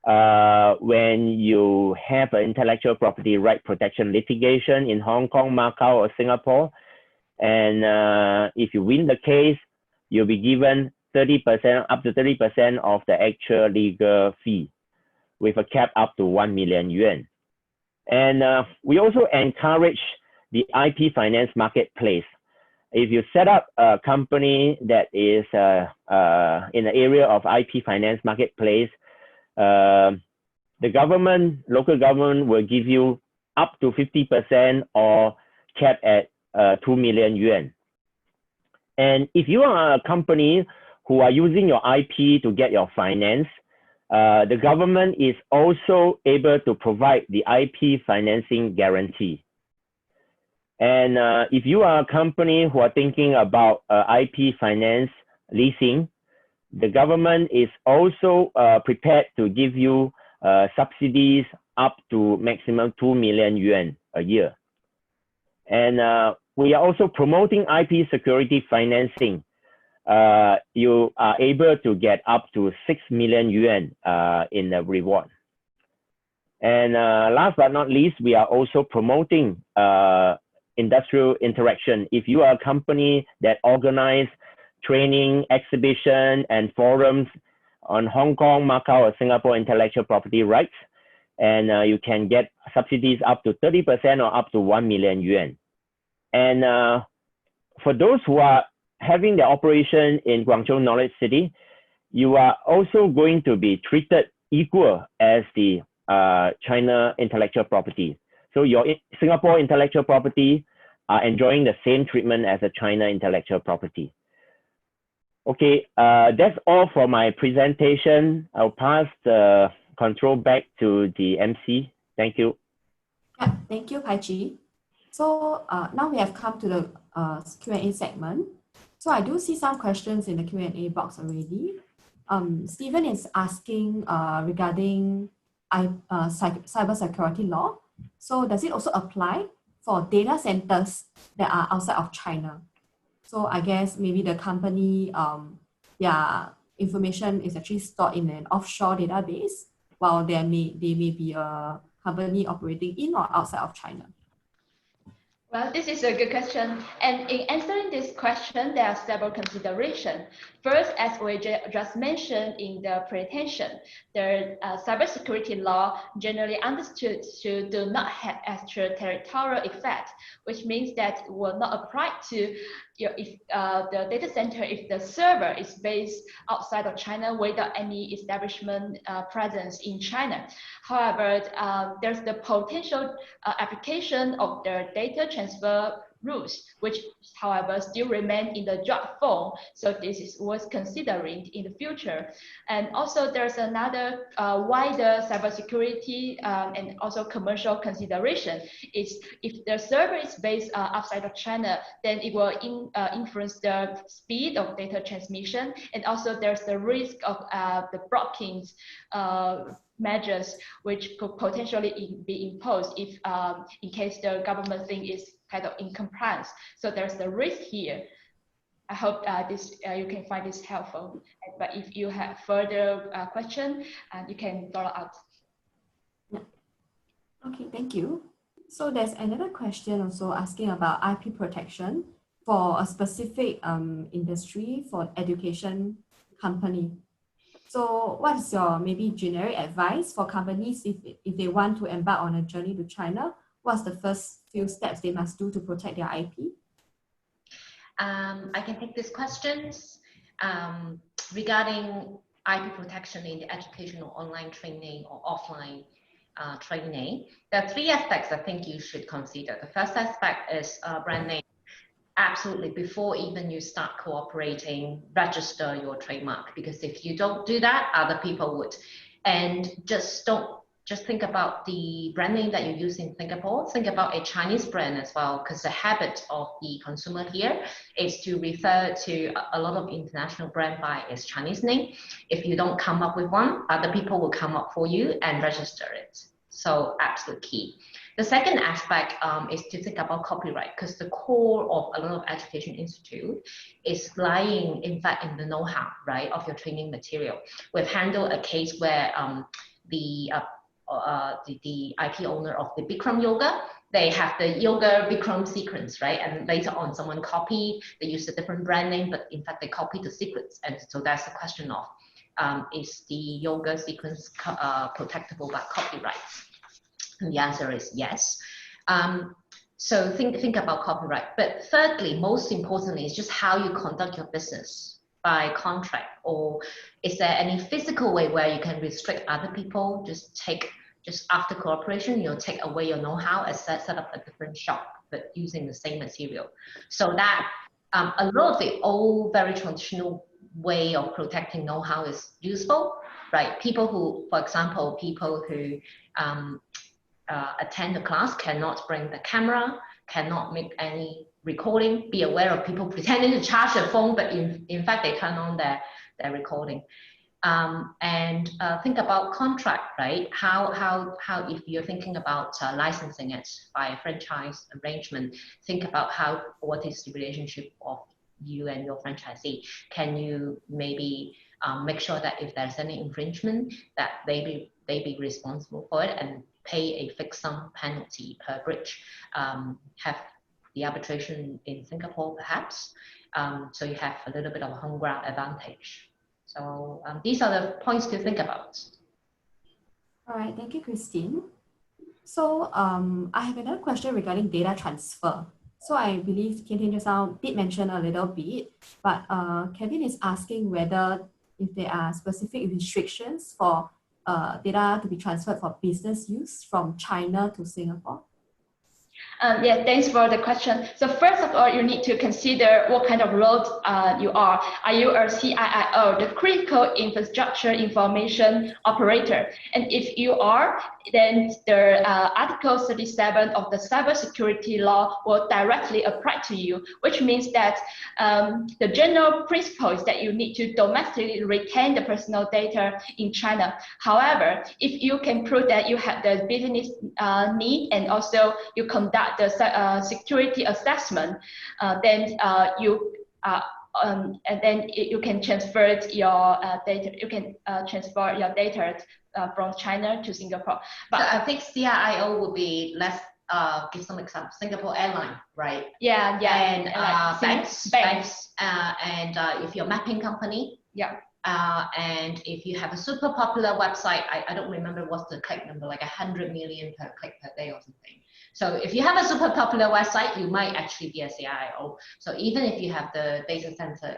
When you have an intellectual property right protection litigation in Hong Kong, Macau, or Singapore, and if you win the case, you'll be given 30%, up to 30% of the actual legal fee, with a cap up to 1 million yuan. And we also encourage the IP finance marketplace. If you set up a company that is in the area of IP finance marketplace, the government, local government will give you up to 50% or cap at 2 million yuan. And if you are a company who are using your IP to get your finance, the government is also able to provide the IP financing guarantee. And if you are a company who are thinking about IP finance leasing, the government is also prepared to give you subsidies up to maximum 2 million yuan a year. And we are also promoting IP security financing. You are able to get up to 6 million yuan in the reward. And last but not least, we are also promoting industrial interaction. If you are a company that organize training, exhibition, and forums on Hong Kong, Macau, or Singapore intellectual property rights, and you can get subsidies up to 30% or up to 1 million yuan. And for those who are having the operation in Guangzhou Knowledge City, you are also going to be treated equal as the China intellectual property. So your Singapore intellectual property are enjoying the same treatment as a China intellectual property. Okay, that's all for my presentation. I'll pass the control back to the MC. Thank you. Yeah, thank you, Pai Chi. So now we have come to the Q&A segment. So I do see some questions in the Q&A box already. Stephen is asking regarding cybersecurity law. So does it also apply for data centers that are outside of China? So I guess maybe the company, their information is actually stored in an offshore database, while they may be a company operating in or outside of China. Well, this is a good question. And in answering this question, there are several considerations. First, as we just mentioned in the presentation, the cybersecurity law generally understood to do not have extraterritorial effect, which means that it will not apply to if the data center, if the server is based outside of China without any establishment presence in China. However, there's the potential application of the data transfer rules, which, however, still remain in the draft form. So this is worth considering in the future. And also, there's another wider cybersecurity and also commercial consideration. Is if the server is based outside of China, then it will influence the speed of data transmission, and also there's the risk of the blocking measures which could potentially be imposed if in case the government thing is kind of in compliance. So there's the risk here. I hope this you can find this helpful. But if you have further question, you can follow up. Yeah. Okay, thank you. So there's another question also asking about IP protection for a specific industry, for education company. So what's your maybe generic advice for companies if they want to embark on a journey to China? What's the first few steps they must do to protect their IP? I can take these questions. Regarding IP protection in the educational online training or offline training, there are three aspects I think you should consider. The first aspect is brand name. Absolutely, before even you start cooperating, register your trademark, because if you don't do that, other people would. And just think about the brand name that you use in Singapore. Think about a Chinese brand as well, because the habit of the consumer here is to refer to a lot of international brand by its Chinese name. If you don't come up with one, other people will come up for you and register it. So absolute key. The second aspect is to think about copyright, because the core of a lot of education institute is lying, in fact, in the know-how, right, of your training material. We've handled a case where the the IP owner of the Bikram yoga. They have the yoga Bikram sequence, right? And later on, someone copied, they used a different brand name, but in fact, they copied the sequence. And so that's the question of, is the yoga sequence protectable by copyrights? And the answer is yes. So think about copyright. But thirdly, most importantly, is just how you conduct your business by contract, or is there any physical way where you can restrict other people? Just after cooperation, take away your know-how and set up a different shop, but using the same material. So that a lot of the old, very traditional way of protecting know-how is useful, right? People who, for example, attend the class cannot bring the camera, cannot make any recording. Be aware of people pretending to charge their phone, but in fact they turn on their recording. And think about contract, right? How if you're thinking about licensing it by a franchise arrangement, think about what is the relationship of you and your franchisee. Can you maybe make sure that if there's any infringement, that they be responsible for it and pay a fixed sum penalty per breach? Have the arbitration in Singapore, perhaps, so you have a little bit of a home ground advantage. So these are the points to think about. All right, thank you, Christine. So I have another question regarding data transfer. So I believe Tian just now did mention a little bit, but Kevin is asking whether if there are specific restrictions for data to be transferred for business use from China to Singapore. Yeah, thanks for the question. So first of all, you need to consider what kind of role you are. Are you a CIIO, the Critical Infrastructure Information Operator? And if you are, then the Article 37 of the cybersecurity law will directly apply to you, which means that the general principle is that you need to domestically retain the personal data in China. However, if you can prove that you have the business need and also you conduct the security assessment, then you can transfer your data. You can transfer your data from China to Singapore. But so I think CIIO would be give some examples. Singapore Airline, right? Yeah. And banks. And if you're a mapping company. Yeah. And if you have a super popular website, I don't remember what's the click number, like 100 million per click per day or something. So if you have a super popular website, you might actually be a CIO. So even if you have the data center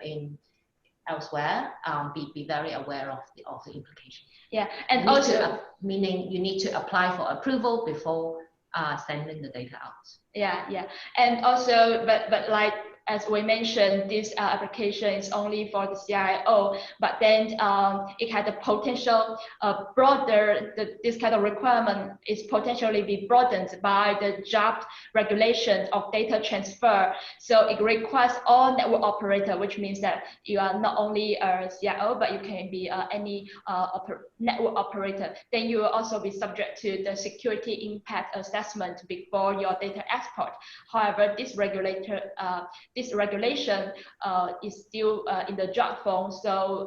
elsewhere, be very aware of the implication. Yeah, and also meaning you need to apply for approval before sending the data out. Yeah, and also, but like as we mentioned, this application is only for the CIO, but then it had the potential broader, this kind of requirement is potentially be broadened by the job regulation of data transfer. So it requires all network operator, which means that you are not only a CIO, but you can be any network operator. Then you will also be subject to the security impact assessment before your data export. However, this regulation is still in the draft form. So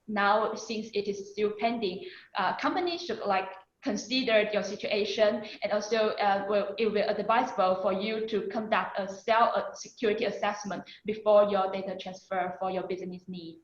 now, since it is still pending, companies should consider your situation, and also it will be advisable for you to conduct a security assessment before your data transfer for your business need.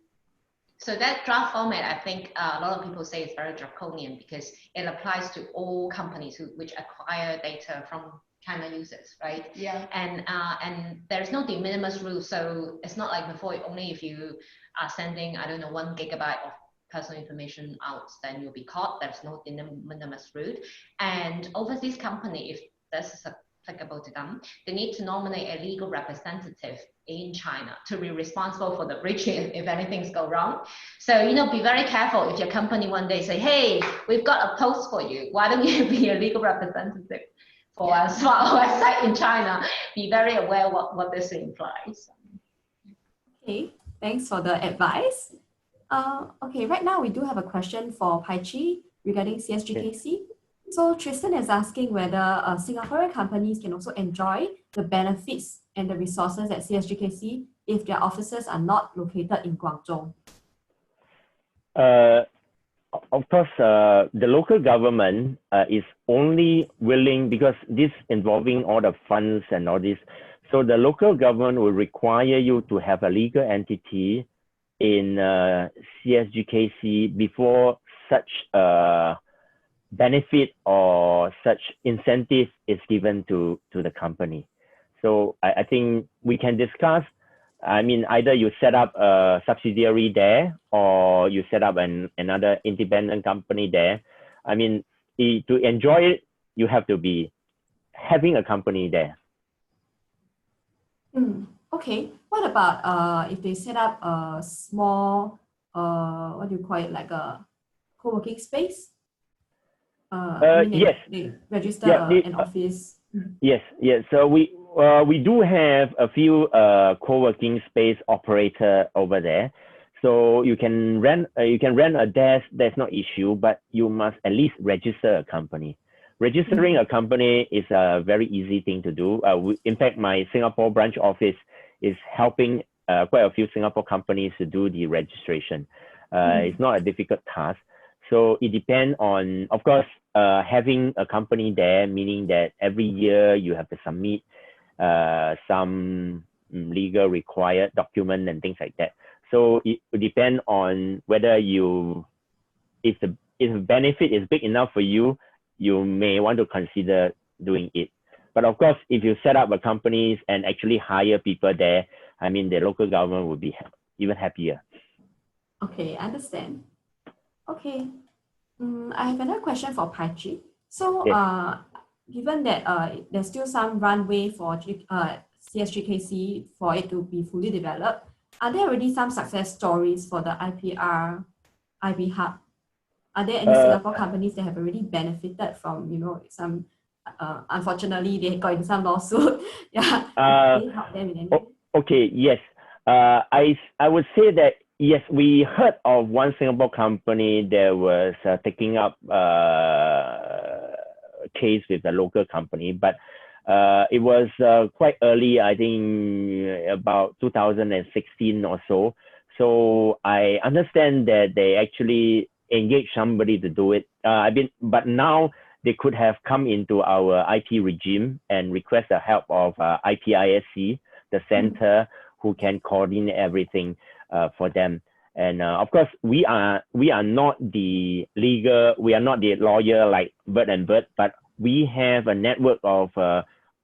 So that draft format, I think a lot of people say is very draconian because it applies to all companies which acquire data from China users, right? Yeah. And there's no de minimis rule, so it's not like before. Only if you are sending, I don't know, 1 gigabyte of personal information out, then you'll be caught. There's no de minimis rule. And overseas company, if this is applicable to them, they need to nominate a legal representative in China to be responsible for the breach if anything's go wrong. So, be very careful if your company one day say, hey, we've got a post for you. Why don't you be a legal representative for a smart website in China? Be very aware what this implies. Okay, thanks for the advice. Okay, right now we do have a question for Pai Chi regarding CSGKC. So Tristan is asking whether Singaporean companies can also enjoy the benefits and the resources at CSGKC if their offices are not located in Guangzhou. of course, the local government is only willing, because this involving all the funds and all this. So the local government will require you to have a legal entity in CSGKC before such benefit or such incentive is given to the company. So I think we can discuss. I mean, either you set up a subsidiary there or you set up another independent company there. I mean, to enjoy it, you have to be having a company there. Okay. What about if they set up a small, what do you call it, like a co-working space? I mean, yes. They register an office. Yes. So we do have a few co-working space operator over there. So you can rent a desk. That's no issue, but you must at least register a company. Registering a company is a very easy thing to do. In fact, my Singapore branch office is helping quite a few Singapore companies to do the registration. It's not a difficult task. So it depends on, of course, having a company there, meaning that every year you have to submit some legal required document and things like that. So it will depend on whether if the benefit is big enough for you, you may want to consider doing it. But of course, if you set up a company and actually hire people there, I mean, the local government would be even happier. Okay, I understand. Okay, I have another question for Paichi. So, yes. Given that there's still some runway for CSGKC for it to be fully developed, are there already some success stories for the IPR IB Hub? Are there any Singapore companies that have already benefited from, some, unfortunately, they got in some lawsuit? Yeah, can you help them in any way? Okay, yes. I would say that, yes, we heard of one Singapore company that was taking up a case with a local company, but it was quite early, I think about 2016 or so. So I understand that they actually engage somebody to do it. But now they could have come into our IT regime and request the help of IPISC, the center who can coordinate everything for them. And of course, we are not the lawyer like Bird and Bird, but we have a network of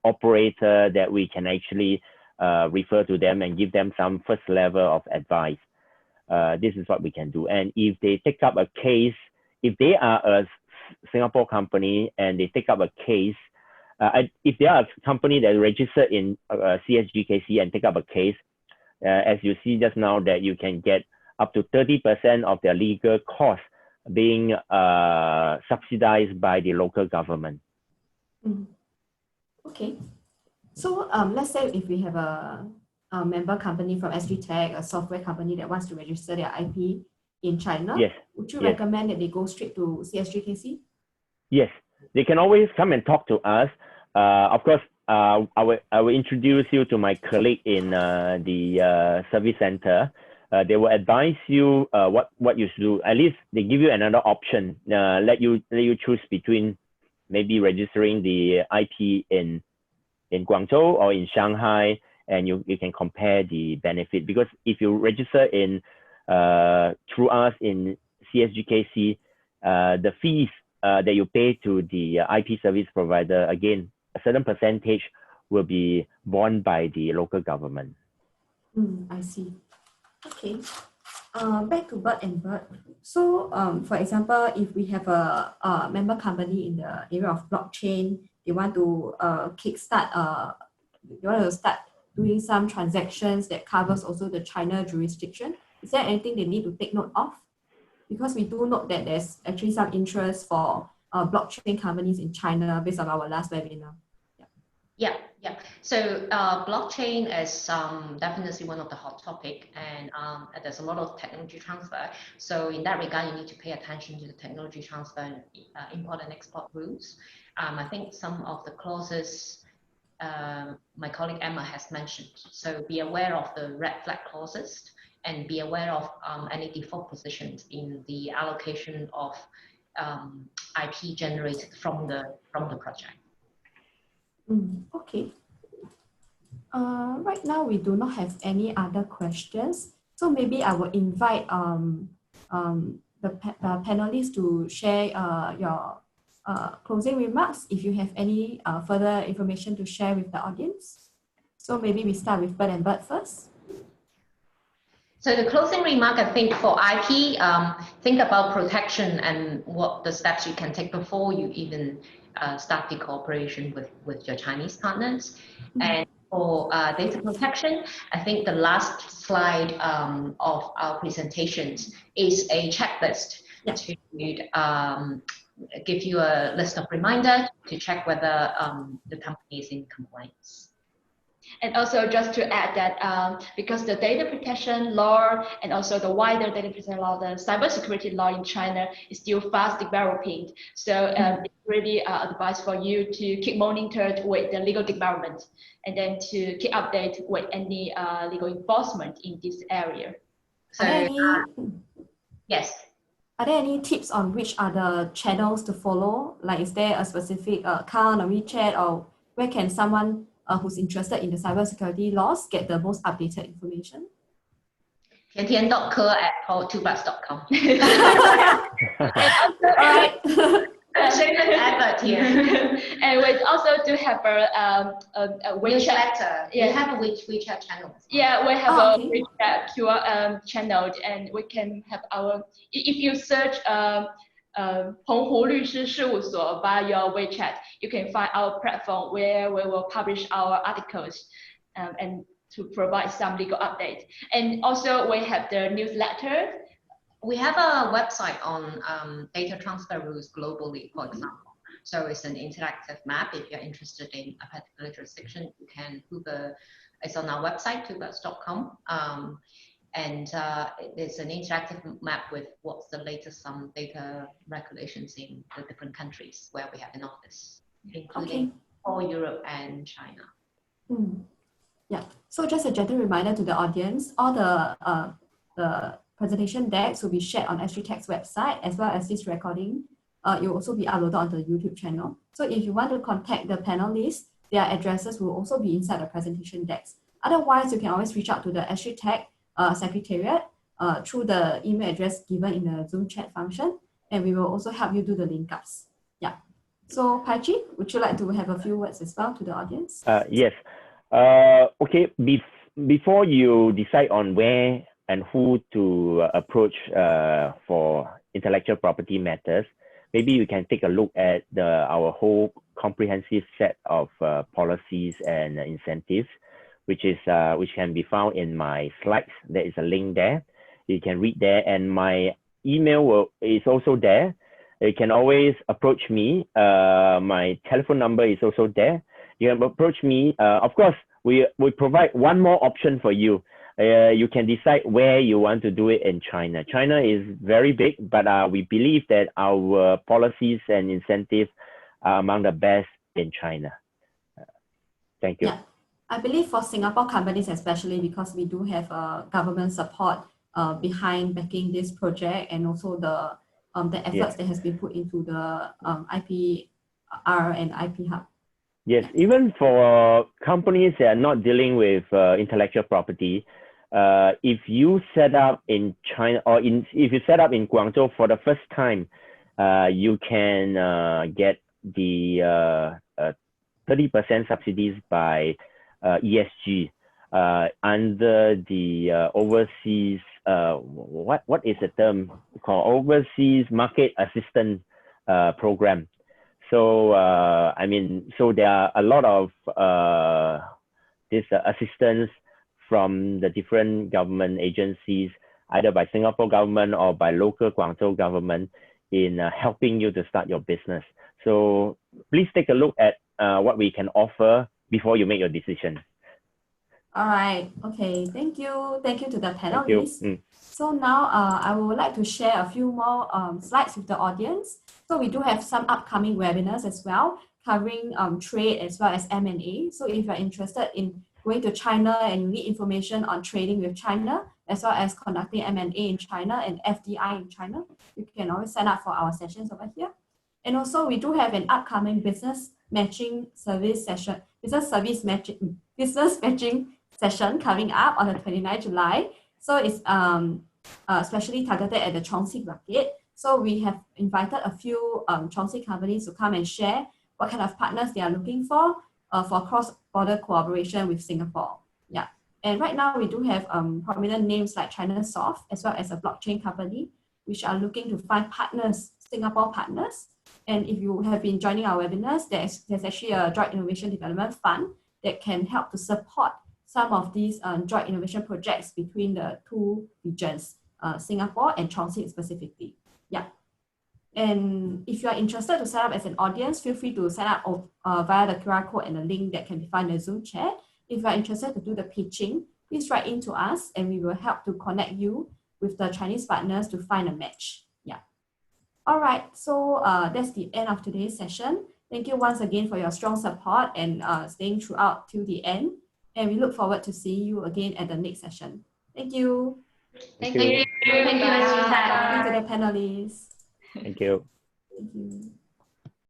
operator that we can actually refer to them and give them some first level of advice. This is what we can do. And if they take up a case, if they are a Singapore company and they take up a case, if they are a company that registered in CSGKC and take up a case, as you see just now, that you can get up to 30% of their legal costs being subsidized by the local government. Okay. So let's say if we have a member company from SGTech, a software company that wants to register their IP in China, yes. Would you recommend that they go straight to CSGKC? Yes, they can always come and talk to us. Of course, I will introduce you to my colleague in the service center. They will advise you what you should do. At least they give you another option. Let you choose between maybe registering the IP in Guangzhou or in Shanghai, and you can compare the benefit. Because if you register in through us in CSGKC, the fees that you pay to the IP service provider, again, a certain percentage will be borne by the local government. I see. Okay. Back to Bird and Bird. So, for example, if we have a member company in the area of blockchain, they want to they want to start doing some transactions that covers also the China jurisdiction. Is there anything they need to take note of? Because we do note that there's actually some interest for blockchain companies in China based on our last webinar. Yeah. So blockchain is definitely one of the hot topic, and there's a lot of technology transfer. So in that regard, you need to pay attention to the technology transfer and import and export rules. I think some of the clauses my colleague Emma has mentioned. So be aware of the red flag clauses and be aware of any default positions in the allocation of IP generated from the project. Okay. Right now we do not have any other questions, so maybe I will invite the panelists to share your closing remarks if you have any further information to share with the audience. So maybe we start with Bert and Bert first. So the closing remark, I think for IP, think about protection and what the steps you can take before you even start the cooperation with your Chinese partners. And for data protection, I think the last slide of our presentations is a checklist to give you a list of reminders to check whether the company is in compliance. And also just to add that because the data protection law and also the wider data protection law, the cybersecurity law in China is still fast developing. So it's really advice for you to keep monitored with the legal development and then to keep updated with any legal enforcement in this area. So, yes. Are there any tips on which are the channels to follow? Like, is there a specific account on WeChat, or where can someone who's interested in the cybersecurity laws get the most updated information? tian.ke@paul2bus.com. All right. Advert here. And we also do have a WeChat. Yeah, we have a WeChat channel. Yeah, we have a WeChat QR channel, and we can have our. If you search澎湖律师事务所 via your WeChat, you can find our platform where we will publish our articles and to provide some legal updates. And also we have the newsletter. We have a website on data transfer rules globally, for example. So it's an interactive map. If you're interested in a particular jurisdiction, you can Google. It's on our website, tubus.com. And it's an interactive map with what's the latest data regulations in the different countries where we have an office, including all Europe and China. Yeah. So just a gentle reminder to the audience, all the presentation decks will be shared on SGTech's website, as well as this recording. It will also be uploaded onto the YouTube channel. So if you want to contact the panelists, their addresses will also be inside the presentation decks. Otherwise, you can always reach out to the SGTech Secretariat through the email address given in the Zoom chat function, and we will also help you do the link ups. Yeah. So Pai-Chi, would you like to have a few words as well to the audience? Yes. Okay. Before you decide on where and who to approach for intellectual property matters, maybe you can take a look at our whole comprehensive set of policies and incentives, which can be found in my slides. There is a link there. You can read there, and my email is also there. You can always approach me. My telephone number is also there. You can approach me. Of course, we provide one more option for you. You can decide where you want to do it in China. China is very big, but we believe that our policies and incentives are among the best in China. Thank you. Yeah. I believe for Singapore companies, especially because we do have government support behind backing this project, and also the efforts that has been put into the IPR and IP Hub. Yes, even for companies that are not dealing with intellectual property, if you set up in China, or if you set up in Guangzhou for the first time, you can get the 30% subsidies by ESG under the overseas, what is the term called, overseas market assistance program. So I mean, so there are a lot of this assistance from the different government agencies, either by Singapore government or by local Guangzhou government, in helping you to start your business. So please take a look at what we can offer before you make your decision. All right. Okay. Thank you. Thank you to the panelists. So now I would like to share a few more slides with the audience. So we do have some upcoming webinars as well, covering trade as well as M&A. So if you're interested in going to China and you need information on trading with China, as well as conducting M&A in China and FDI in China, you can always sign up for our sessions over here. And also we do have an upcoming business matching service session, business matching session coming up on the 29th July. So it's especially targeted at the Chongqing market. So we have invited a few Chongqing companies to come and share what kind of partners they are looking for cross-border cooperation with Singapore. Yeah. And right now we do have prominent names like Chinasoft, as well as a blockchain company, which are looking to find partners, Singapore partners. And if you have been joining our webinars, there's actually a Joint Innovation Development Fund that can help to support some of these joint innovation projects between the two regions, Singapore and Chongqing specifically. Yeah. And if you are interested to sign up as an audience, feel free to sign up via the QR code and the link that can be found in the Zoom chat. If you are interested to do the pitching, please write in to us and we will help to connect you with the Chinese partners to find a match. Yeah. All right, so that's the end of today's session. Thank you once again for your strong support and staying throughout till the end. And we look forward to seeing you again at the next session. Thank you. Thank you. Thank you, Thank you to the panelists. Thank you. Thank you.